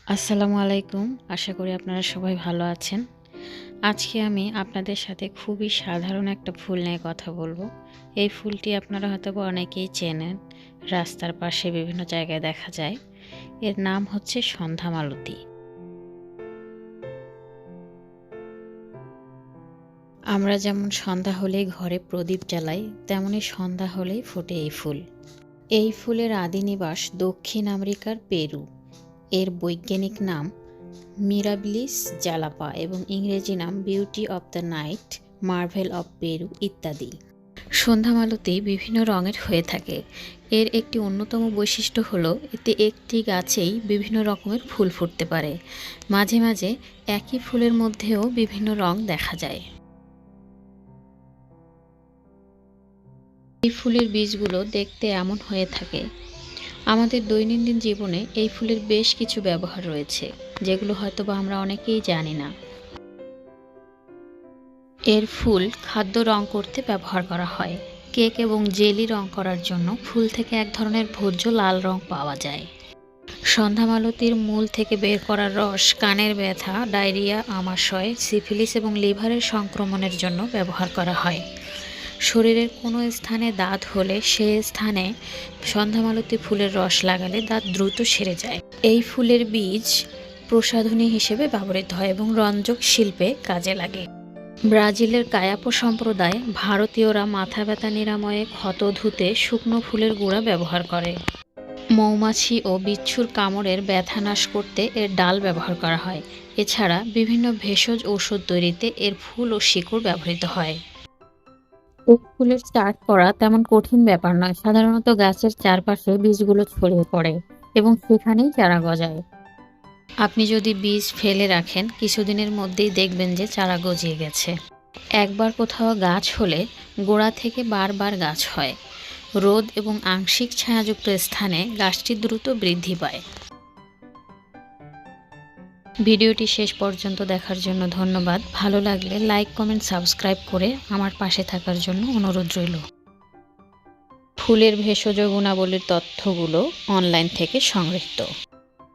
আসসালামু আলাইকুম। আশা করি আপনারা সবাই ভালো আছেন। আজকে আমি আপনাদের সাথে খুবই সাধারণ একটা ফুল নিয়ে কথা বলবো। এই ফুলটি আপনারা হয়তোবা অনেকেই চেনেন। রাস্তার পাশে বিভিন্ন জায়গায় দেখা যায়। এর নাম হচ্ছে সন্ধ্যামালতী। আমরা যেমন সন্ধ্যা হলেই ঘরে প্রদীপ জ্বালাই, তেমনি সন্ধ্যা হলেই ফোটে এই ফুল। এই ফুলের আদি নিবাস দক্ষিণ আমেরিকার পেরু। এর বৈজ্ঞানিক নাম মিরাবিলিস জ্যালাপা এবং ইংরেজি নাম beauty of the night, Marvel of Peru ইত্যাদি। সন্ধ্যামালতী বিভিন্ন রঙের হয়ে থাকে। এর একটি অন্যতম বৈশিষ্ট্য হলো এতে একটি গাছেই বিভিন্ন রকমের ফুল ফুটতে পারে। মাঝে মাঝে একই ফুলের মধ্যেও বিভিন্ন রং দেখা যায়। এই ফুলের বীজগুলো দেখতে এমন হয়ে থাকে। আমাদের দৈনন্দিন জীবনে এই ফুলের বেশ কিছু ব্যবহার রয়েছে, যেগুলো হয়তোবা আমরা অনেকেই জানি না। এর ফুল খাদ্য রং করতে ব্যবহার করা হয়। কেক এবং জেলি রং করার জন্য ফুল থেকে এক ধরনের ভোজ্য লাল রং পাওয়া যায়। সন্ধ্যামালতীর মূল থেকে বের করা রস কানের ব্যথা, ডায়রিয়া, আমাশয়, সিফিলিস এবং লিভারের সংক্রমণের জন্য ব্যবহার করা হয়। শরীরের কোনো স্থানে দাঁত হলে সে স্থানে সন্ধ্যামালতী ফুলের রস লাগালে দাঁত দ্রুত সেরে যায়। এই ফুলের বীজ প্রসাধনী হিসেবে ব্যবহৃত হয় এবং রঞ্জক শিল্পে কাজে লাগে। ব্রাজিলের কায়াপো সম্প্রদায় ভারতীয়রা মাথা ব্যথা নিরাময়ে ক্ষত ধুতে শুকনো ফুলের গুঁড়া ব্যবহার করে। মৌমাছি ও বিচ্ছুর কামড়ের ব্যথা নাশ করতে এর ডাল ব্যবহার করা হয়। এছাড়া বিভিন্ন ভেষজ ঔষধ তৈরিতে এর ফুল ও শিকড় ব্যবহৃত হয়। এই ফুলের চাষ করা তেমন কঠিন ব্যাপার নয়। সাধারণত গাছের চারপাশে বীজগুলো ছড়িয়ে পড়ে এবং সেখানেই চারা গজায়। আপনি যদি বীজ ফেলে রাখেন, কিছুদিনের মধ্যেই দেখবেন যে চারা গজিয়ে গেছে। একবার কোথাও গাছ হলে গোড়া থেকে বারবার গাছ হয়। রোদ এবং আংশিক ছায়াযুক্ত স্থানে গাছটি দ্রুত বৃদ্ধি পায়। ভিডিওটি শেষ পর্যন্ত দেখার জন্য ধন্যবাদ। ভালো লাগলে লাইক, কমেন্ট, সাবস্ক্রাইব করে আমার পাশে থাকার জন্য অনুরোধ রইল। ফুলের ভেষজ গুণাবলীর তথ্যগুলো অনলাইন থেকে সংগৃহীত।